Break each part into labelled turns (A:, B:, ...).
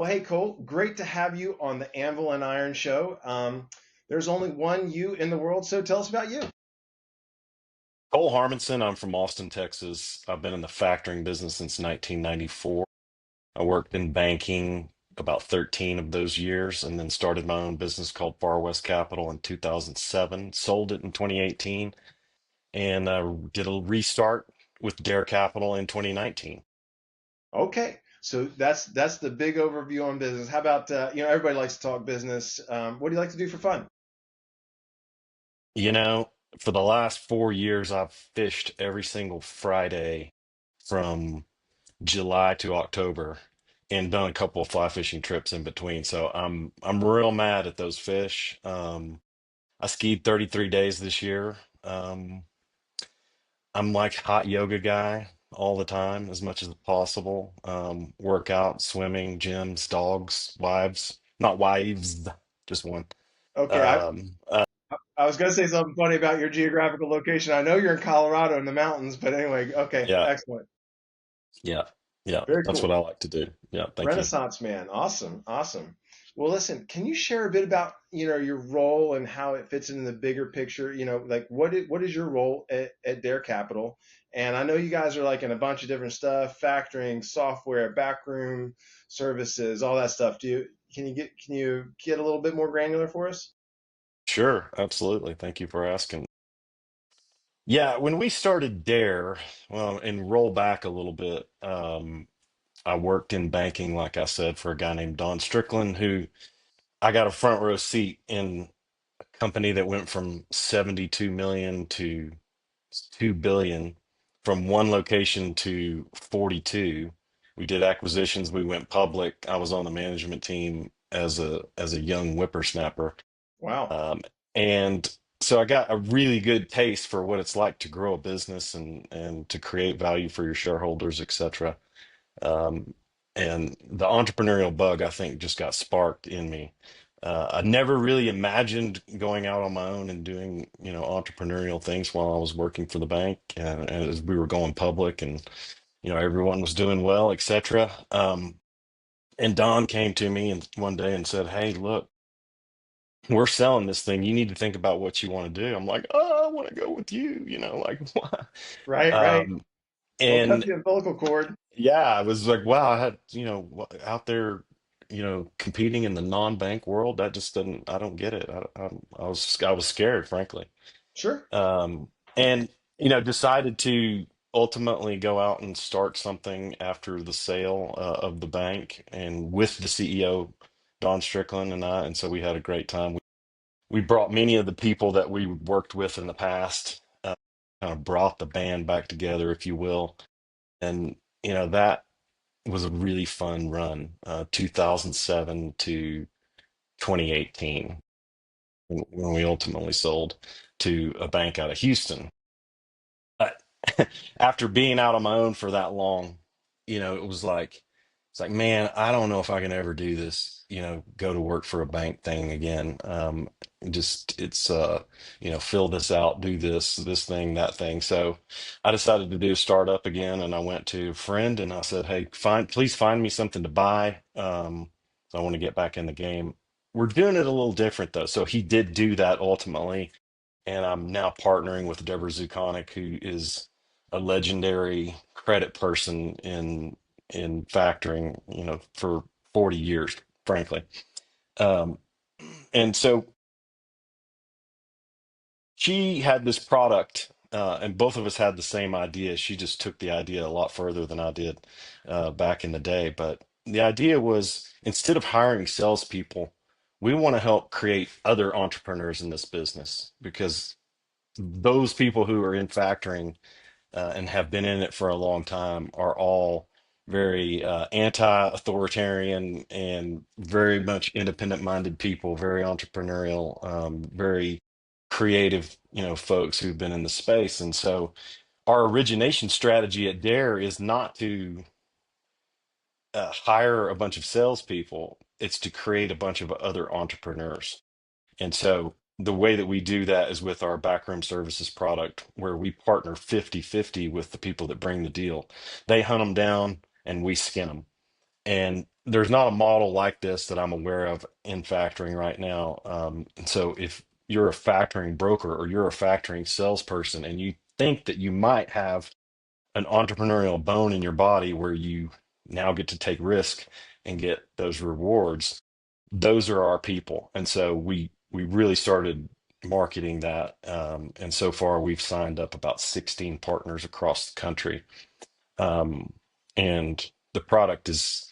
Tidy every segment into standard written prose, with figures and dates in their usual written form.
A: Well, hey, Cole, great to have you on the Anvil and Iron show. There's only one you in the world, so tell us about you.
B: Cole Harmonson. I'm from Austin, Texas. I've been in the factoring business since 1994. I worked in banking about 13 of those years and then started my own business called Far West Capital in 2007. Sold it in 2018 and did a restart with Dare Capital in 2019.
A: Okay, so that's the big overview on business. How about everybody likes to talk business. What do you like to do for fun?
B: You know, for the last 4 years, I've fished every single Friday from July to October and done a couple of fly fishing trips in between. So I'm real mad at those fish. I skied 33 days this year. I'm like hot yoga guy all the time as much as possible. Workout, swimming, gyms, dogs, wives, not wives, just one.
A: Okay,
B: Um, uh,
A: I was gonna say something funny about your geographical location. I know you're in Colorado in the mountains, but anyway, okay,
B: yeah,
A: excellent,
B: yeah, yeah.
A: very
B: That's what
A: cool.
B: I like to do. Yeah, thank you.
A: Renaissance man. Awesome. Awesome. Well, listen, can you share a bit about, your role and how it fits in the bigger picture? Like what is your role at Dare Capital? And I know you guys are like in a bunch of different stuff, factoring, software, backroom services, all that stuff. Can you get a little bit more granular for us?
B: Sure, absolutely. Thank you for asking. Yeah, when we started Dare, well, and roll back a little bit, I worked in banking, like I said, for a guy named Don Strickland, who I got a front row seat in a company that went from 72 million to 2 billion, from one location to 42. We did acquisitions, we went public. I was on the management team as a young whippersnapper.
A: Wow.
B: Um, and so I got a really good taste for what it's like to grow a business and to create value for your shareholders, et cetera. Um, and the entrepreneurial bug, I think, just got sparked in me. I never really imagined going out on my own and doing, entrepreneurial things while I was working for the bank and as we were going public and, everyone was doing well, et cetera. And Don came to me and one day and said, "Hey, look, we're selling this thing. You need to think about what you want to do." I'm like, "Oh, I want to go with you, like why?"
A: Right, right.
B: Um,
A: Don't cut
B: and
A: the umbilical cord.
B: yeah, I was like, wow, I had, out there, competing in the non-bank world. That just doesn't, I don't get it. I was scared, frankly.
A: Sure.
B: And, decided to ultimately go out and start something after the sale of the bank and with the CEO, Don Strickland and I. And so we had a great time. We brought many of the people that we worked with in the past, kind of brought the band back together, if you will. And, that was a really fun run, 2007 to 2018, when we ultimately sold to a bank out of Houston. But after being out on my own for that long, it's like, man, I don't know if I can ever do this, go to work for a bank thing again. Just it's fill this out, do this thing, that thing. So I decided to do a startup again, and I went to a friend and I said, "Hey, please find me something to buy. So I want to get back in the game." We're doing it a little different though. So he did do that ultimately, and I'm now partnering with Deborah Zucconi, who is a legendary credit person in factoring, for 40 years, frankly. Um, and so she had this product, and both of us had the same idea. She just took the idea a lot further than I did back in the day. But the idea was, instead of hiring salespeople, we want to help create other entrepreneurs in this business, because those people who are in factoring and have been in it for a long time are all very anti-authoritarian and very much independent-minded people, very entrepreneurial, very creative, folks who've been in the space. And so our origination strategy at Dare is not to hire a bunch of salespeople; it's to create a bunch of other entrepreneurs. And so the way that we do that is with our backroom services product, where we partner 50-50 with the people that bring the deal. They hunt them down and we skin them. And there's not a model like this that I'm aware of in factoring right now. And so if you're a factoring broker or you're a factoring salesperson and you think that you might have an entrepreneurial bone in your body where you now get to take risk and get those rewards, those are our people. And so we really started marketing that. And so far we've signed up about 16 partners across the country. Um, and the product is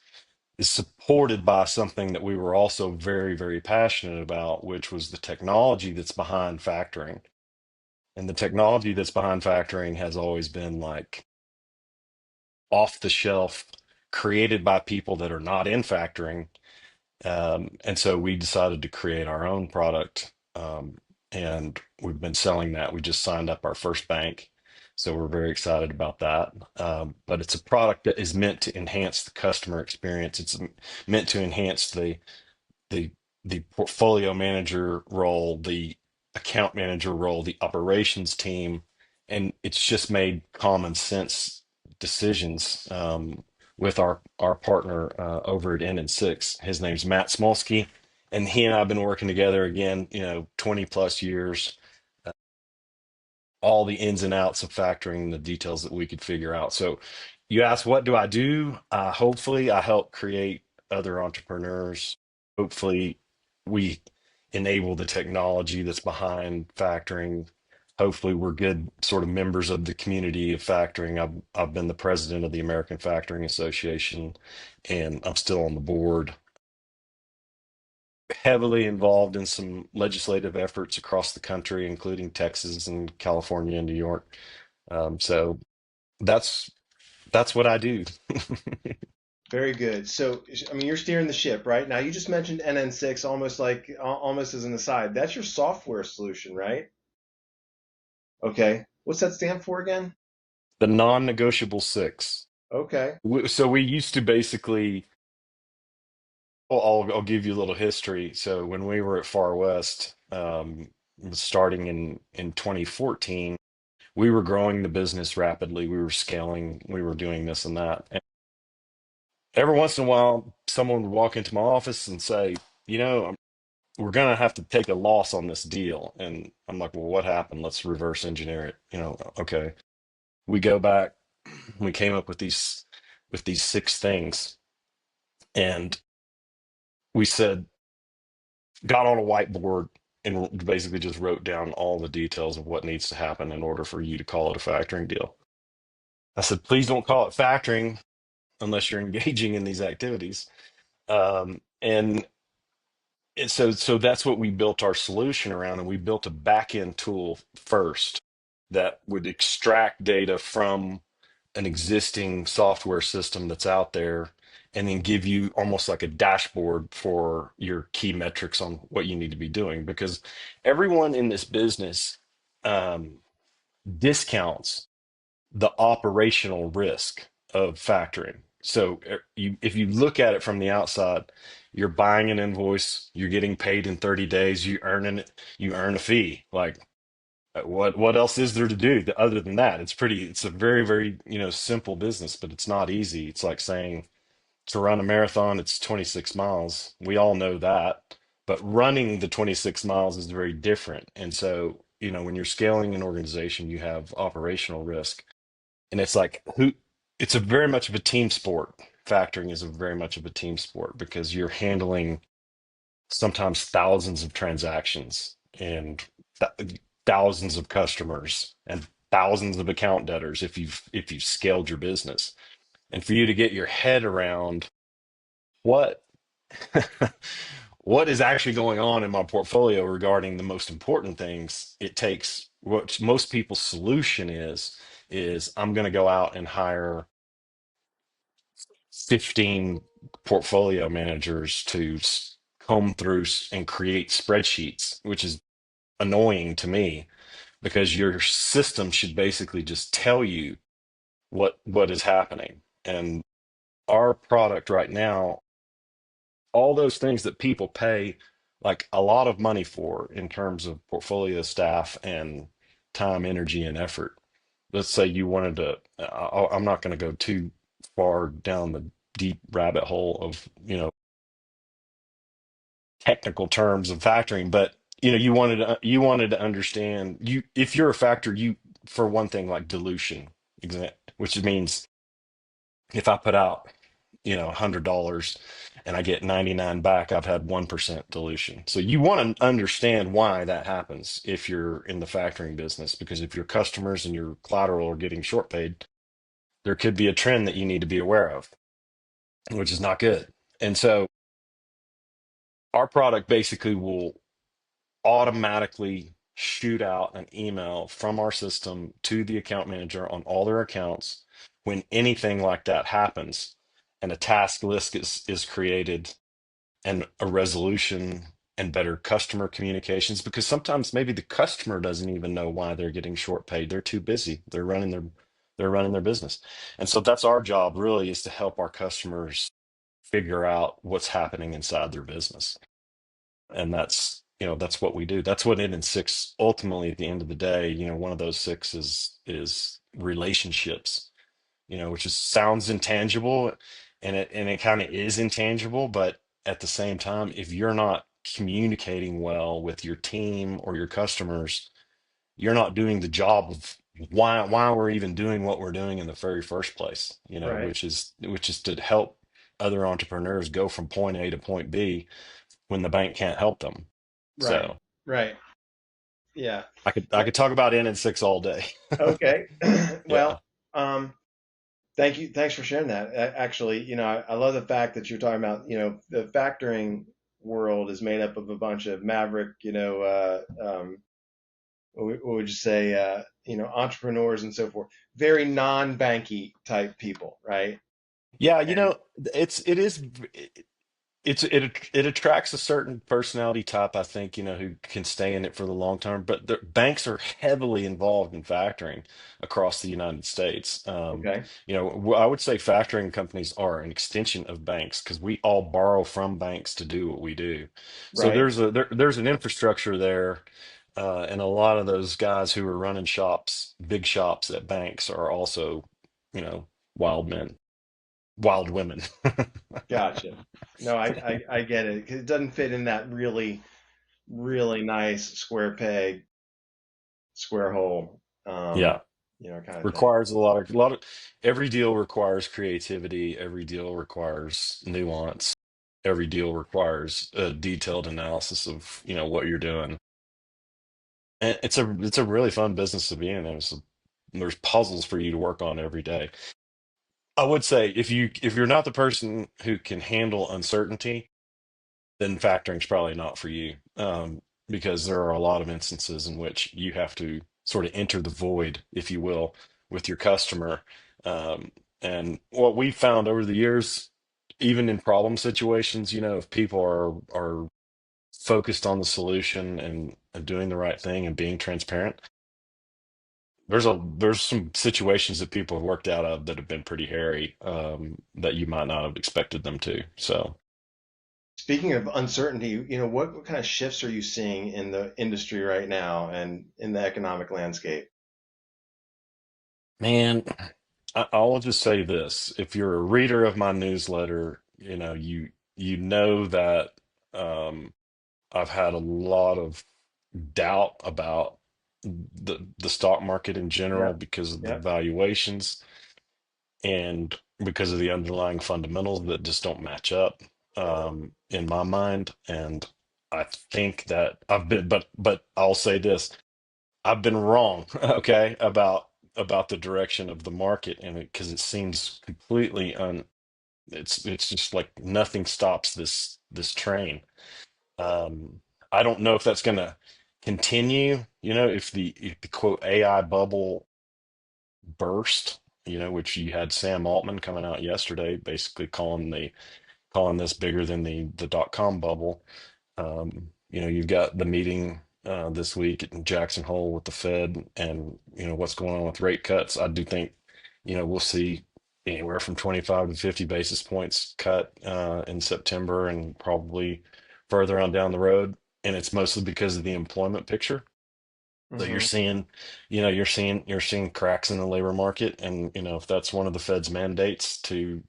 B: supported by something that we were also very, very passionate about, which was the technology that's behind factoring. And the technology that's behind factoring has always been like off the shelf, created by people that are not in factoring. And so we decided to create our own product. And we've been selling that. We just signed up our first bank. So we're very excited about that. But it's a product that is meant to enhance the customer experience. It's meant to enhance the the portfolio manager role, the account manager role, the operations team, and it's just made common sense decisions with our partner over at N&6. His name's Matt Smolsky, and he and I have been working together again, 20 plus years. All the ins and outs of factoring, the details that we could figure out. So you asked, what do I do? Hopefully, I help create other entrepreneurs. Hopefully, we enable the technology that's behind factoring. Hopefully, we're good sort of members of the community of factoring. I've been the president of the American Factoring Association, and I'm still on the board. Heavily involved in some legislative efforts across the country, including Texas and California and New York. So that's that's what I do.
A: Very good. So, I mean, you're steering the ship, right? Now, you just mentioned NN6 almost like almost as an aside. That's your software solution, right? Okay. What's that stand for again?
B: The non-negotiable six.
A: Okay.
B: So we used to basically, well, I'll give you a little history. So when we were at Far West, starting in 2014, we were growing the business rapidly. We were scaling. We were doing this and that. And every once in a while, someone would walk into my office and say, we're going to have to take a loss on this deal. And I'm like, well, what happened? Let's reverse engineer it. Okay. We go back, we came up with these six things. And we said, got on a whiteboard and basically just wrote down all the details of what needs to happen in order for you to call it a factoring deal. I said, please don't call it factoring unless you're engaging in these activities. And so that's what we built our solution around, and we built a back-end tool first that would extract data from an existing software system that's out there and then give you almost like a dashboard for your key metrics on what you need to be doing. Because everyone in this business um, discounts the operational risk of factoring. So if you look at it from the outside, you're buying an invoice, you're getting paid in 30 days, you earn a fee. Like what else is there to do other than that? It's a very, very, simple business, but it's not easy. It's like saying to run a marathon, it's 26 miles. We all know that. But running the 26 miles is very different. And so, when you're scaling an organization, you have operational risk. And it's like it's a very much of a team sport. Factoring is a very much of a team sport because you're handling sometimes thousands of transactions and thousands of customers and thousands of account debtors if you've scaled your business. And for you to get your head around what what is actually going on in my portfolio regarding the most important things, it takes what most people's solution is I'm going to go out and hire 15 portfolio managers to comb through and create spreadsheets, which is annoying to me because your system should basically just tell you what is happening. And our product right now, all those things that people pay like a lot of money for in terms of portfolio staff and time, energy, and effort. Let's say you wanted to, I'm not going to go too far down deep rabbit hole of, technical terms of factoring, but you wanted to understand, if you're a factor, you, for one thing, like dilution, which means if I put out, $100 and I get 99 back, I've had 1% dilution. So you want to understand why that happens if you're in the factoring business, because if your customers and your collateral are getting short paid, there could be a trend that you need to be aware of, which is not good. And so our product basically will automatically shoot out an email from our system to the account manager on all their accounts when anything like that happens, and a task list is created, and a resolution, and better customer communications, because sometimes maybe the customer doesn't even know why they're getting short paid. They're too busy. They're running their business. And so that's our job, really, is to help our customers figure out what's happening inside their business. And that's what we do. That's what N and 6 ultimately, at the end of the day, one of those six is relationships, which sounds intangible, and it kind of is intangible, but at the same time, if you're not communicating well with your team or your customers, you're not doing the job of why we're even doing what we're doing in the very first place,
A: Right.
B: which is to help other entrepreneurs go from point A to point B when the bank can't help them.
A: Right.
B: So
A: Right. Yeah.
B: I could talk about N and 6 all day.
A: Okay.
B: Yeah.
A: Well, um, thank you. Thanks for sharing that. Actually, I love the fact that you're talking about, the factoring world is made up of a bunch of maverick, what would you say, entrepreneurs and so forth, very non-banky type people, right?
B: Yeah,
A: And
B: it attracts a certain personality type, I think, who can stay in it for the long term. But the banks are heavily involved in factoring across the United States.
A: okay,
B: I would say factoring companies are an extension of banks, because we all borrow from banks to do what we do. So
A: right,
B: there's an infrastructure there, and a lot of those guys who are running shops, big shops at banks, are also, you know, wild men, wild women.
A: gotcha. No, I get it, 'cause it doesn't fit in that really, really nice square peg, square hole,
B: Yeah.
A: kind of thing.
B: Requires a lot of every deal requires creativity, every deal requires nuance, every deal requires a detailed analysis of, what you're doing. And it's a really fun business to be in. There's puzzles for you to work on every day. I would say, if you're not the person who can handle uncertainty, then factoring's probably not for you. Because there are a lot of instances in which you have to sort of enter the void, if you will, with your customer. And what we've found over the years, even in problem situations, if people are focused on the solution, and doing the right thing and being transparent, there's some situations that people have worked out of that have been pretty hairy, that you might not have expected them to. So.
A: Speaking of uncertainty, what kind of shifts are you seeing in the industry right now and in the economic landscape?
B: Man, I'll just say this. If you're a reader of my newsletter, you know that, I've had a lot of doubt about the stock market in general,
A: Yep,
B: because of the
A: yep.
B: valuations, and because of the underlying fundamentals that just don't match up, in my mind. And I think that but I'll say this. I've been wrong, okay, about the direction of the market, and because it seems completely it's just like nothing stops this train. I don't know if that's going to continue, if the quote AI bubble burst, which you had Sam Altman coming out yesterday, basically calling this bigger than the dot-com bubble. You've got the meeting, this week in Jackson Hole with the Fed, and what's going on with rate cuts. I do think, we'll see anywhere from 25 to 50 basis points cut, in September, and probably further on down the road. And it's mostly because of the employment picture. So you're
A: Hmm.
B: seeing, you're seeing cracks in the labor market, and if that's one of the Fed's mandates to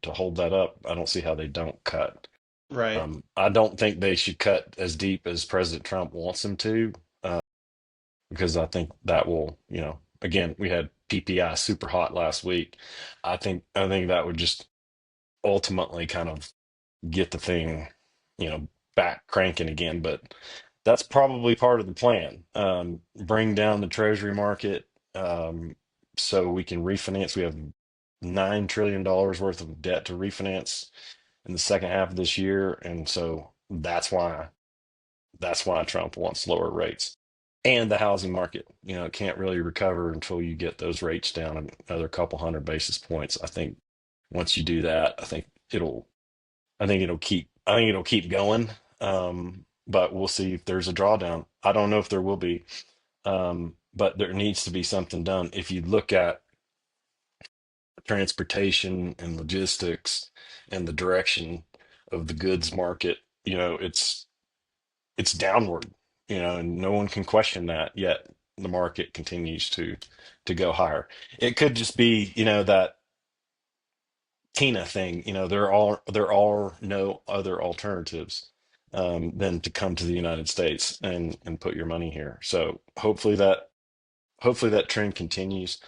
B: to hold that up, I don't see how they don't cut.
A: Right.
B: I don't think they should cut as deep as President Trump wants them to, uh, because I think that will, again, we had PPI super hot last week. I think that would just ultimately kind of get the thing, you know, back cranking again. But that's probably part of the plan. Bring down the treasury market, so we can refinance. We have $9 trillion worth of debt to refinance in the second half of this year, and so that's why Trump wants lower rates. And the housing market, it can't really recover until you get those rates down another couple hundred basis points. I think once you do that, I think it'll keep going. But we'll see if there's a drawdown. I don't know if there will be. But there needs to be something done. If you look at transportation and logistics and the direction of the goods market, it's downward, and no one can question that, yet the market continues to go higher. It could just be, that Tina thing, there are no other alternatives than to come to the United States and put your money here. So hopefully that trend continues.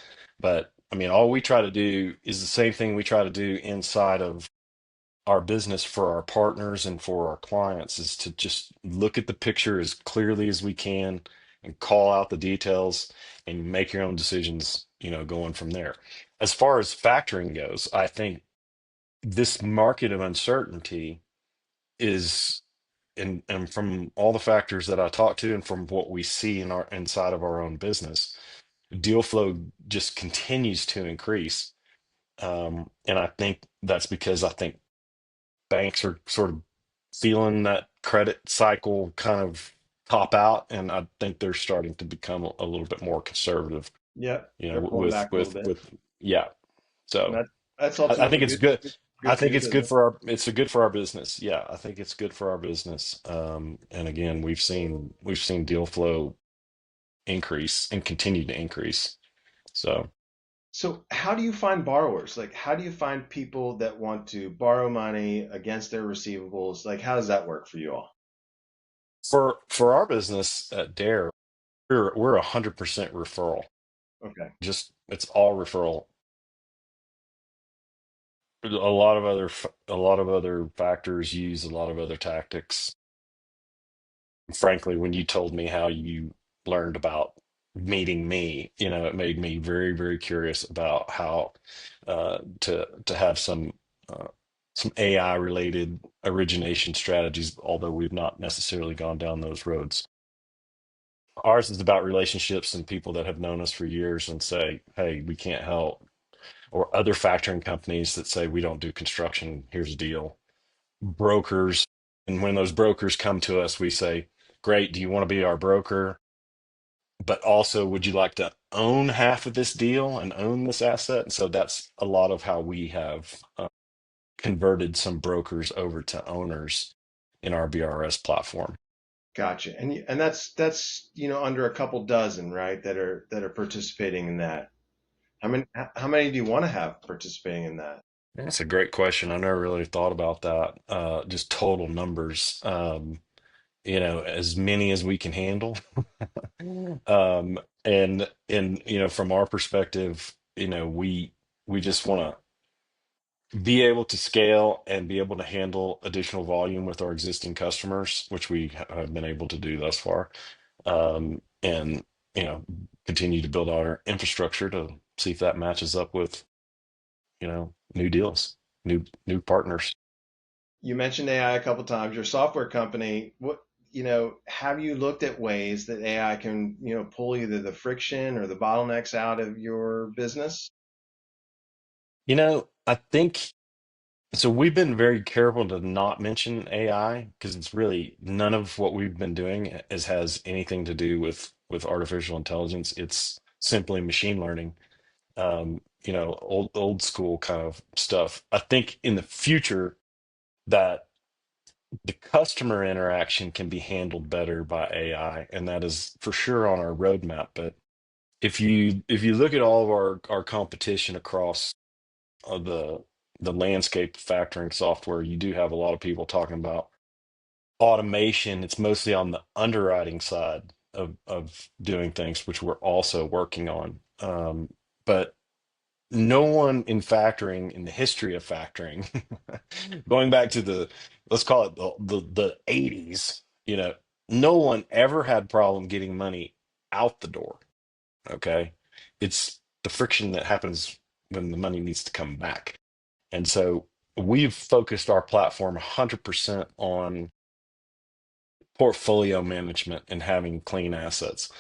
B: But I mean, all we try to do is the same thing we try to do inside of our business for our partners and for our clients, is to just look at the picture as clearly as we can and call out the details and make your own decisions, going from there. As far as factoring goes, I think this market of uncertainty is, and from all the factors that I talk to and from what we see in our inside of our own business, deal flow just continues to increase. And I think that's because I think banks are sort of feeling that credit cycle kind of top out, and I think they're starting to become a little bit more conservative,
A: Yep. They're pulling back a little bit.
B: yeah.
A: And
B: So
A: that's
B: I think
A: ultimately
B: it's good. I
A: good for
B: think
A: your
B: it's good
A: business.
B: for our business. Yeah, I think it's good for our business. And again, we've seen deal flow increase and continue to increase. So
A: So how do you find borrowers? Like, how do you find people that want to borrow money against their receivables? Like, how does that work for you all?
B: for our business at Dare, we're 100% referral.
A: Okay.
B: Just it's all referral. A lot of other factors use a lot of other tactics. Frankly, when you told me how you learned about meeting me, it made me very, very curious about how to have some AI related origination strategies, although we've not necessarily gone down those roads. Ours is about relationships and people that have known us for years and say, hey, we can't help, or other factoring companies that say we don't do construction, here's a deal. Brokers, and when those brokers come to us, we say, great, do you want to be our broker? But also, would you like to own half of this deal and own this asset? And so that's a lot of how we have converted some brokers over to owners in our BRS platform.
A: Gotcha. And that's under a couple dozen, right? That are participating in that. How many do you want to have participating in that?
B: That's a great question. I never really thought about that. Just total numbers. As many as we can handle. And from our perspective, we just want to be able to scale and be able to handle additional volume with our existing customers, which we have been able to do thus far. And continue to build our infrastructure to see if that matches up with, new deals, new partners.
A: You mentioned AI a couple times. Your software company, have you looked at ways that AI can, pull either the friction or the bottlenecks out of your business?
B: I think so. We've been very careful to not mention AI because it's really none of what we've been doing has anything to do with artificial intelligence. It's simply machine learning. Old school kind of stuff. I think in the future that the customer interaction can be handled better by AI, and that is for sure on our roadmap. But if you look at all of our competition across the the landscape of factoring software, you do have a lot of people talking about automation. It's mostly on the underwriting side of doing things, which we're also working on. But no one in factoring, in the history of factoring, going back to the, let's call it the 80s, no one ever had problem getting money out the door. Okay. It's the friction that happens when the money needs to come back. And so we've focused our platform 100% on portfolio management and having clean assets.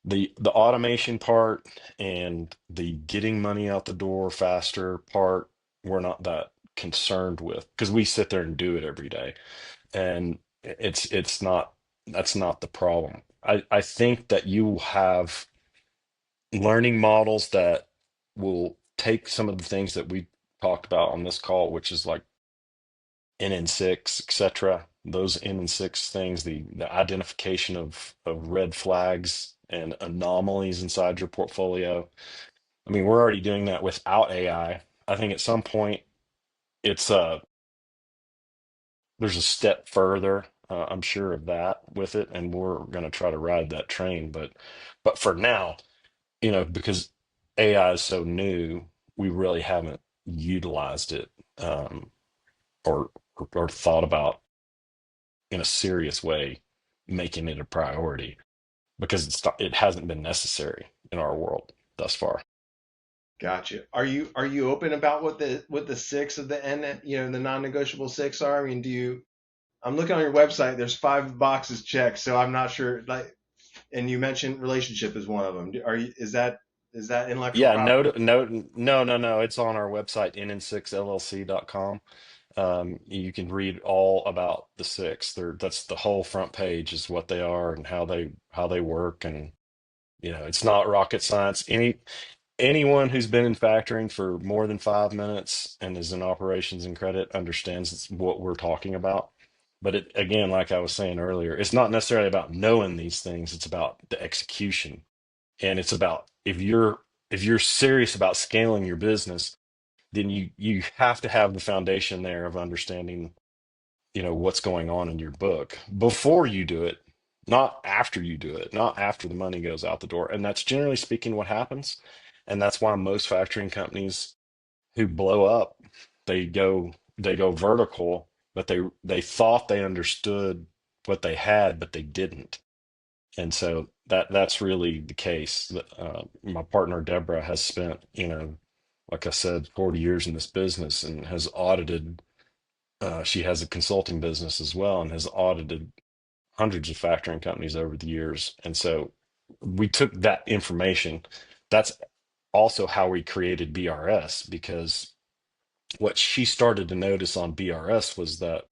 B: The automation part and the getting money out the door faster part, we're not that concerned with because we sit there and do it every day. And it's not, that's not the problem. I think that you have learning models that will take some of the things that we talked about on this call, which is like NN6, etc. Those NN6 things, the identification of red flags and anomalies inside your portfolio. I mean, we're already doing that without AI. I think at some point it's there's a step further. I'm sure of that with it, and we're going to try to ride that train. But for now, because AI is so new, we really haven't utilized it or thought about in a serious way making it a priority because it hasn't been necessary in our world thus far.
A: Gotcha. Are you open about what the six of the N, the non-negotiable six are? I mean, do you? I'm looking on your website. There's five boxes checked, so I'm not sure. Like, and you mentioned relationship is one of them. Are you? Is that intellectual
B: Yeah, no,
A: property?
B: no, no, no, no. It's on our website, nn6llc.com. You can read all about the six. That's the whole front page is what they are and how they work. And it's not rocket science. Anyone who's been in factoring for more than 5 minutes and is in operations and credit understands what we're talking about. But it, again, like I was saying earlier, it's not necessarily about knowing these things. It's about the execution. And it's about if you're serious about scaling your business, then you have to have the foundation there of understanding, what's going on in your book before you do it, not after you do it, not after the money goes out the door. And that's generally speaking what happens. And that's why most factoring companies who blow up, they go vertical, but they thought they understood what they had, but they didn't. And so that's really the case. My partner Deborah has spent, like I said, 40 years in this business and has audited. She has a consulting business as well and has audited hundreds of factoring companies over the years. And so we took that information. That's also how we created BRS because what she started to notice on BRS was that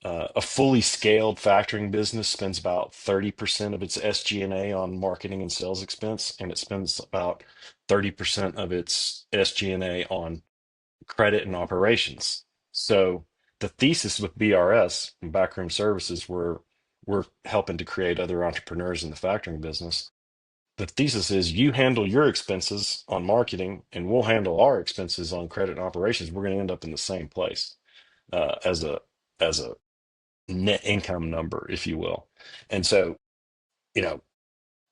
B: a fully scaled factoring business spends about 30% of its SG&A on marketing and sales expense, and it spends about 30% of its SG&A on credit and operations. So the thesis with BRS and Backroom Services, we're helping to create other entrepreneurs in the factoring business. The thesis is you handle your expenses on marketing, and we'll handle our expenses on credit and operations. We're going to end up in the same place as a net income number, if you will. And so, you know,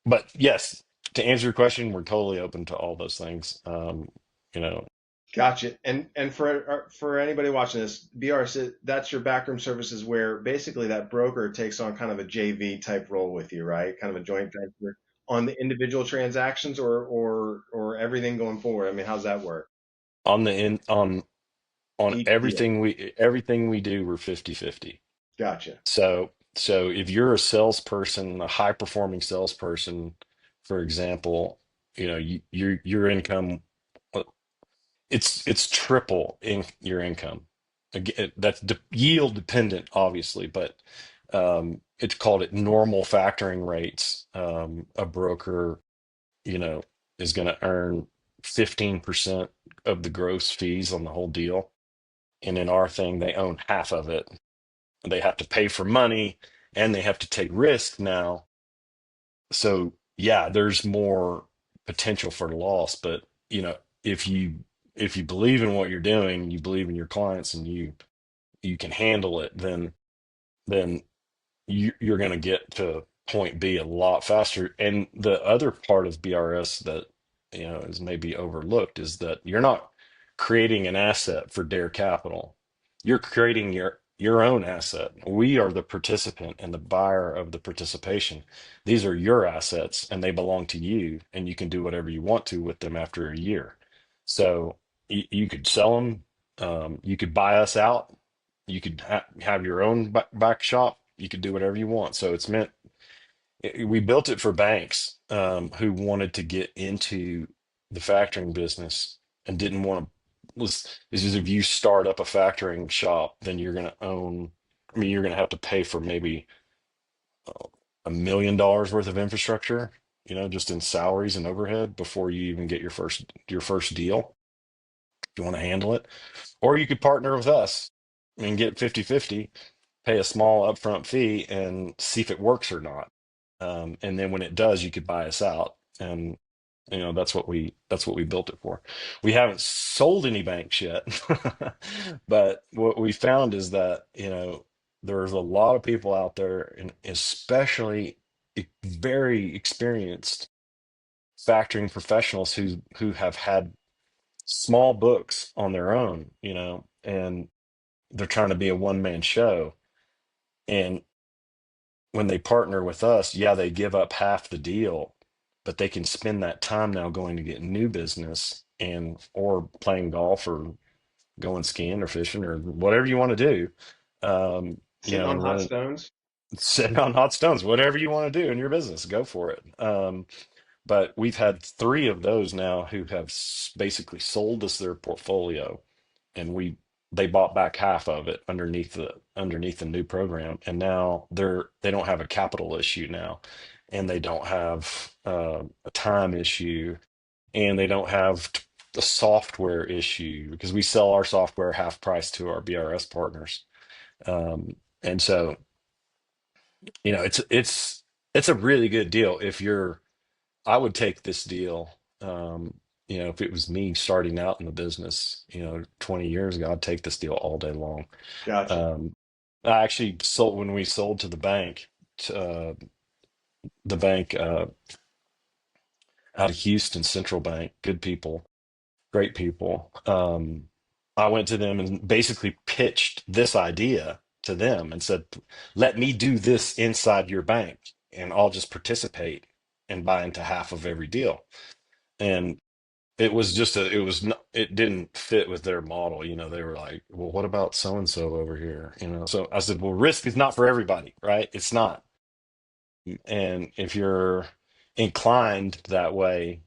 B: but yes, to answer your question, we're totally open to all those things. You know,
A: Gotcha. And for anybody watching this, BRC, that's your backroom services where basically that broker takes on kind of a JV type role with you, right? Kind of a joint venture on the individual transactions or everything going forward. I mean, how's that work?
B: on the in on
A: Each deal.
B: everything we do, we're 50-50.
A: Gotcha.
B: So if you're a salesperson, a high performing salesperson, for example, your income, uh, it's triple in your income. Again, that's yield dependent, obviously, but it's called it normal factoring rates. A broker, you know, is going to earn 15% of the gross fees on the whole deal. And in our thing, they own half of it. They have to pay for money and they have to take risk now. So yeah, there's more potential for loss, but if you if you believe in what you're doing, you believe in your clients, and you can handle it, then you're going to get to point B a lot faster. And the other part of BRS that is maybe overlooked is that you're not creating an asset for Dare Capital. You're creating your own asset. We are the participant and the buyer of the participation. These are your assets and they belong to you, and you can do whatever you want to with them after a year. So you could sell them. You could buy us out. You could have your own back shop. You could do whatever you want. So it's meant, we built it for banks who wanted to get into the factoring business and didn't want to. Is just, if you start up a factoring shop, then you're going to own. I mean, you're going to have to pay for maybe $1 million worth of infrastructure, just in salaries and overhead before you even get your first deal. If you want to handle it, or you could partner with us and get 50-50, pay a small upfront fee and see if it works or not. And then when it does, you could buy us out. And that's what we built it for. We haven't sold any banks yet, but what we found is that there's a lot of people out there, and especially very experienced factoring professionals who have had small books on their own, and they're trying to be a one-man show. And when they partner with us, yeah, they give up half the deal, but they can spend that time now going to get new business, and or playing golf or going skiing or fishing or whatever you want to do.
A: Sitting on
B: And
A: hot
B: running,
A: stones.
B: sitting on hot stones, whatever you want to do in your business, go for it. But we've had three of those now who have basically sold us their portfolio, and they bought back half of it underneath the new program, and now they don't have a capital issue now, and they don't have a time issue, and they don't have a software issue, because we sell our software half price to our BRS partners. And so it's a really good deal. If you're I would take this deal. If it was me starting out in the business, 20 years ago, I'd take this deal all day long.
A: Gotcha.
B: Um, I actually sold when we sold to the bank, to, the bank out of Houston, Central Bank, good people, great people. I went to them and basically pitched this idea to them and said, let me do this inside your bank, and I'll just participate and buy into half of every deal. And it didn't fit with their model. They were like, well, what about so and so over here? So I said, well, risk is not for everybody, right? It's not. And if you're inclined that way,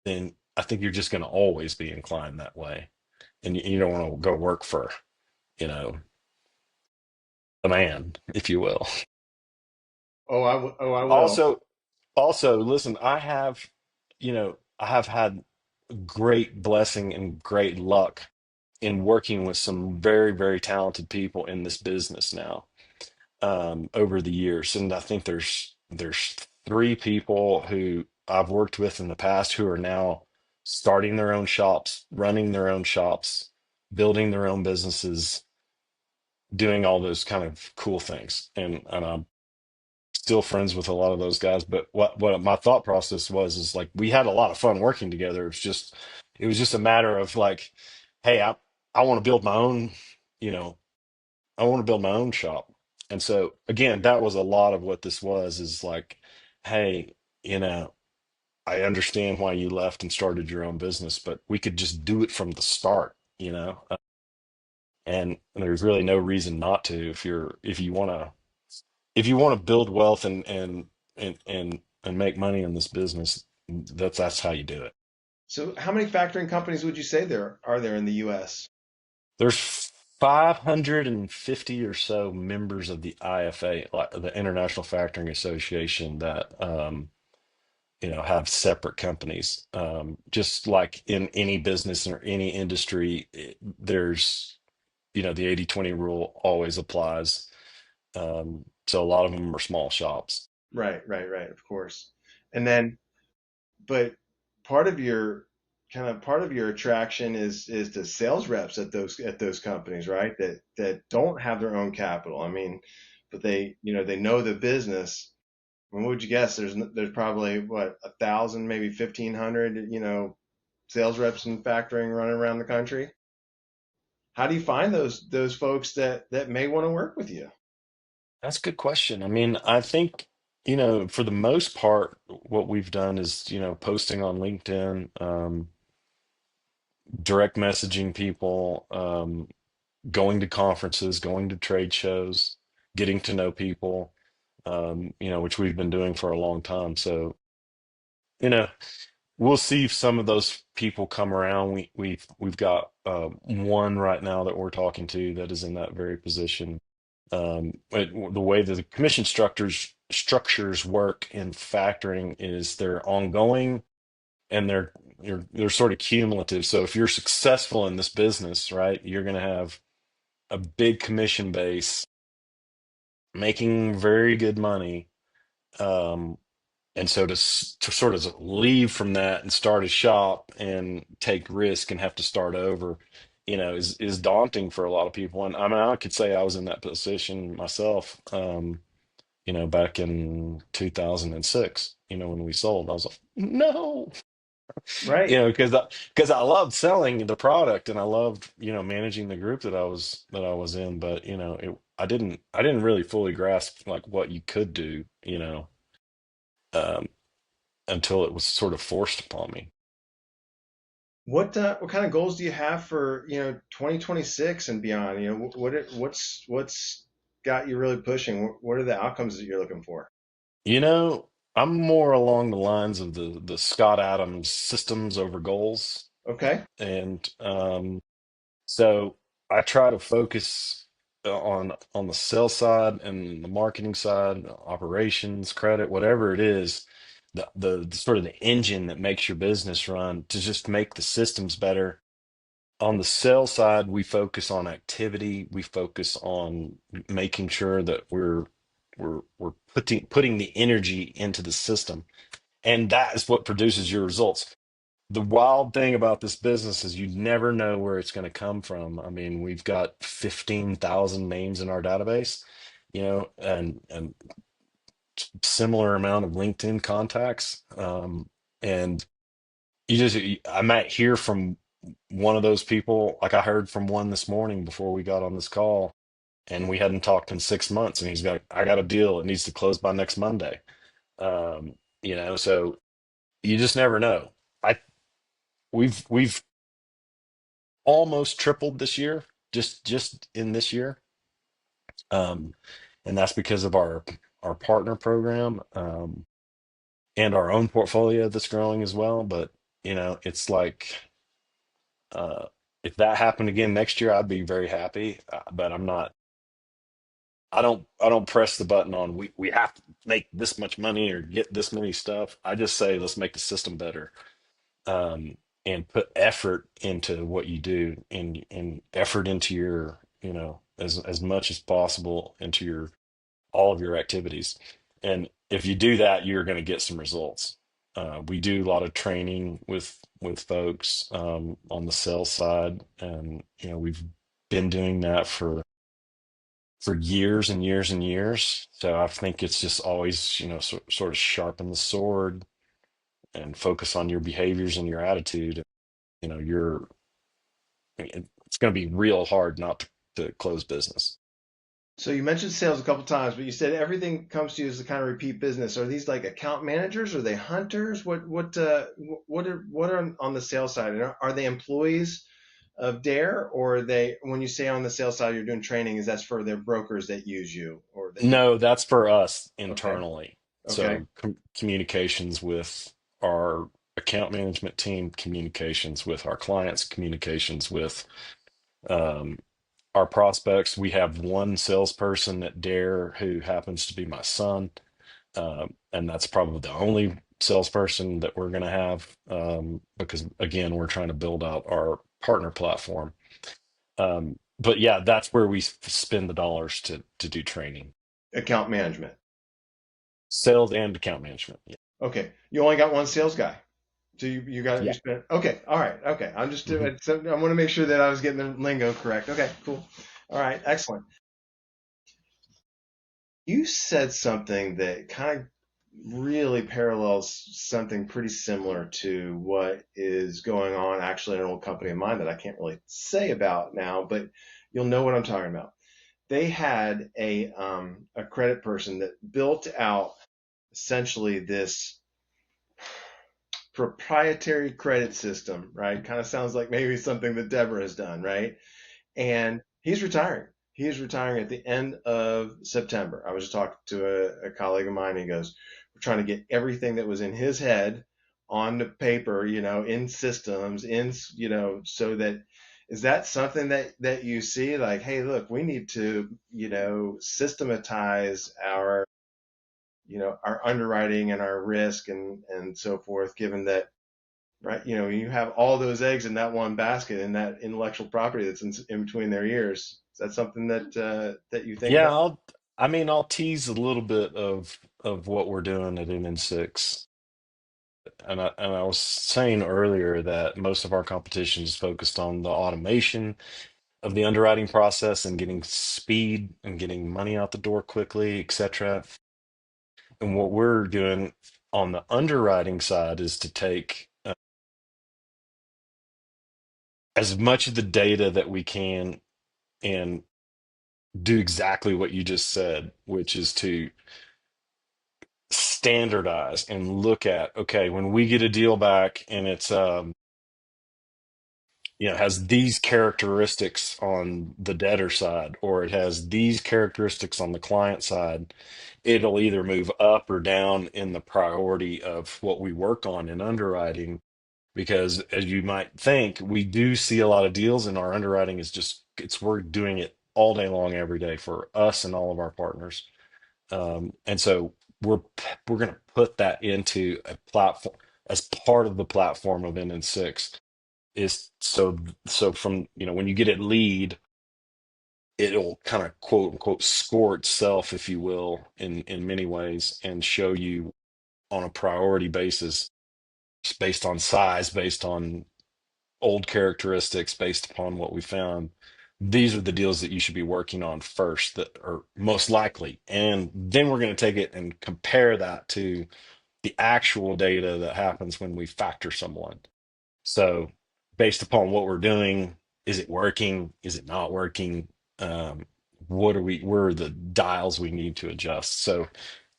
B: then I think you're just going to always be inclined that way. And you don't want to go work for, you know, the man, if you will.
A: Oh, I will.
B: Also, also, listen, I have had great blessing and great luck in working with some very, very talented people in this business now, over the years. And I think there's three people who I've worked with in the past who are now starting their own shops, running their own shops, building their own businesses, doing all those kind of cool things. And I'm still friends with a lot of those guys. But what my thought process was is like, we had a lot of fun working together. It was just a matter of like, hey, I want to build my own, you know, I want to build my own shop. And so again, that was a lot of what this was, is like, hey, I understand why you left and started your own business, but we could just do it from the start, and there's really no reason not to. If you want to build wealth and make money in this business, that's how you do it.
A: So, how many factoring companies would you say there are there in the U.S.?
B: There's 550 or so members of the IFA, like the International Factoring Association, that have separate companies. Just like in any business or any industry, there's the 80/20 rule always applies. So a lot of them are small shops.
A: Right, right, right. Of course. And then, but part of your kind of part of your attraction is the sales reps at those companies, right? That don't have their own capital. I mean, but they know the business. I mean, what would you guess? There's probably what 1,000, maybe 1,500, sales reps in factoring running around the country. How do you find those folks that may want to work with you?
B: That's a good question. I mean, I think, for the most part, what we've done is, posting on LinkedIn, direct messaging people, going to conferences, going to trade shows, getting to know people, which we've been doing for a long time. So, you know, we'll see if some of those people come around. We've got one right now that we're talking to that is in that very position. The way that the commission structures work in factoring is they're ongoing and they're sort of cumulative. So if you're successful in this business, right, you're going to have a big commission base making very good money. Um, and so to sort of leave from that and start a shop and take risk and have to start over, is daunting for a lot of people. And I mean, I could say I was in that position myself, back in 2006, when we sold. I was like, no,
A: Right.
B: because I loved selling the product and I loved, managing the group that I was in. But, I didn't really fully grasp like what you could do, um, until it was sort of forced upon me.
A: What kind of goals do you have for 2026 and beyond? What's got you really pushing? What are the outcomes that you're looking for?
B: You know, I'm more along the lines of the Scott Adams systems over goals.
A: Okay.
B: And so I try to focus on the sales side and the marketing side, operations, credit, whatever it is, the sort of the engine that makes your business run to just make the systems better. On the sales side, we focus on activity. We focus on making sure that we're putting the energy into the system, and that is what produces your results. The wild thing about this business is you never know where it's going to come from. I mean, we've got 15,000 names in our database, and similar amount of LinkedIn contacts. And I might hear from one of those people. Like I heard from one this morning before we got on this call, and we hadn't talked in 6 months, and I got a deal. It needs to close by next Monday. So you just never know. I we've almost tripled this year, just in this year. Um, and that's because of our partner program, and our own portfolio that's growing as well. But it's like, uh, if that happened again next year, I'd be very happy. But I'm not. I don't press the button on we have to make this much money or get this many stuff. I just say let's make the system better, um, and put effort into what you do, and effort into your, as much as possible into your all of your activities. And if you do that, you're going to get some results. We do a lot of training with folks, on the sales side, and we've been doing that for years and years and years. So I think it's just always, sort of sharpen the sword and focus on your behaviors and your attitude. You're it's going to be real hard not to close business.
A: So you mentioned sales a couple times, but you said everything comes to you as a kind of repeat business. Are these like account managers? Are they hunters? What are on the sales side? And are they employees of Dare, or are they, when you say on the sales side you're doing training, is that's for their brokers that use you or that you?
B: No, that's for us
A: Okay.
B: internally.
A: Okay.
B: So communications with our account management team, communications with our clients, communications with, um, our prospects. We have one salesperson at Dare who happens to be my son, and that's probably the only salesperson that we're going to have, because again, we're trying to build out our partner platform. But yeah, that's where we spend the dollars to do training,
A: Account management.
B: sales and account management. Yeah.
A: Okay. You only got one sales guy. So you got you
B: Yeah.
A: spent okay, all right, okay. I'm just
B: hmm
A: doing. So I want to make sure that I was getting the lingo correct. Okay, cool. All right, excellent. You said something that kind of really parallels something pretty similar to what is going on actually in an old company of mine that I can't really say about now, but you'll know what I'm talking about. They had a credit person that built out essentially this proprietary credit system, right? Kind of sounds like maybe something that Deborah has done, right? And he's retiring. He is retiring at the end of September. I was just talking to a colleague of mine. He goes, "We're trying to get everything that was in his head on the paper, in systems, so that is that something that you see like, hey, look, we need to, systematize our underwriting and our risk and so forth, given that right? You have all those eggs in that one basket in that intellectual property that's in between their ears. Is that something that you think
B: Yeah,
A: about?
B: I'll tease a little bit of what we're doing at NN6. And I was saying earlier that most of our competition is focused on the automation of the underwriting process and getting speed and getting money out the door quickly, etc. And what we're doing on the underwriting side is to take as much of the data that we can and do exactly what you just said, which is to standardize and look at, okay, when we get a deal back and it's has these characteristics on the debtor side, or it has these characteristics on the client side, it'll either move up or down in the priority of what we work on in underwriting. Because as you might think, we do see a lot of deals, and our underwriting is just we're doing it all day long, every day for us and all of our partners. And so we're going to put that into a platform as part of the platform of NN6 is so from when you get a lead, it'll kind of quote unquote score itself, if you will, in many ways, and show you on a priority basis, just based on size, based on old characteristics, based upon what we found. These are the deals that you should be working on first that are most likely. And then we're going to take it and compare that to the actual data that happens when we factor someone. So, based upon what we're doing, is it working? Is it not working? Um, where are the dials we need to adjust? So,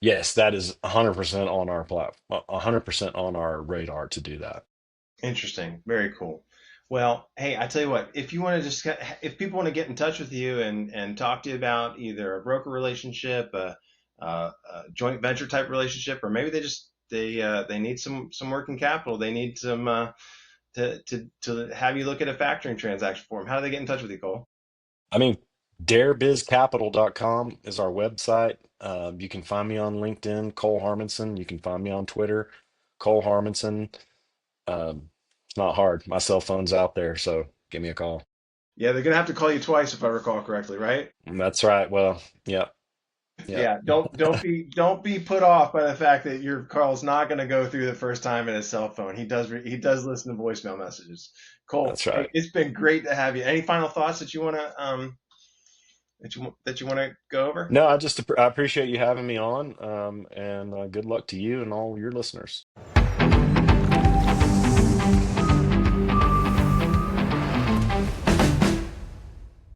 B: yes, that is 100% on our platform, 100% on our radar to do that.
A: Interesting. Very cool. Well, hey, I tell you what, if you want to just if people want to get in touch with you and talk to you about either a broker relationship, a joint venture type relationship, or maybe they need some working capital, they need some to have you look at a factoring transaction for them. How do they get in touch with you, Cole?
B: I mean, darebizcapital.com is our website. You can find me on LinkedIn, Cole Harmonson. You can find me on Twitter, Cole Harmonson. It's not hard. My cell phone's out there, so give me a call.
A: Yeah, they're gonna have to call you twice if I recall correctly, right?
B: That's right. Well, yeah, yeah,
A: Yeah, don't be put off by the fact that your call's not going to go through the first time in his cell phone. He does listen to voicemail messages. Cole,
B: that's
A: hey,
B: right.
A: it's been great to have you. Any final thoughts that you want to go over?
B: No, I appreciate you having me on, and good luck to you and all your listeners.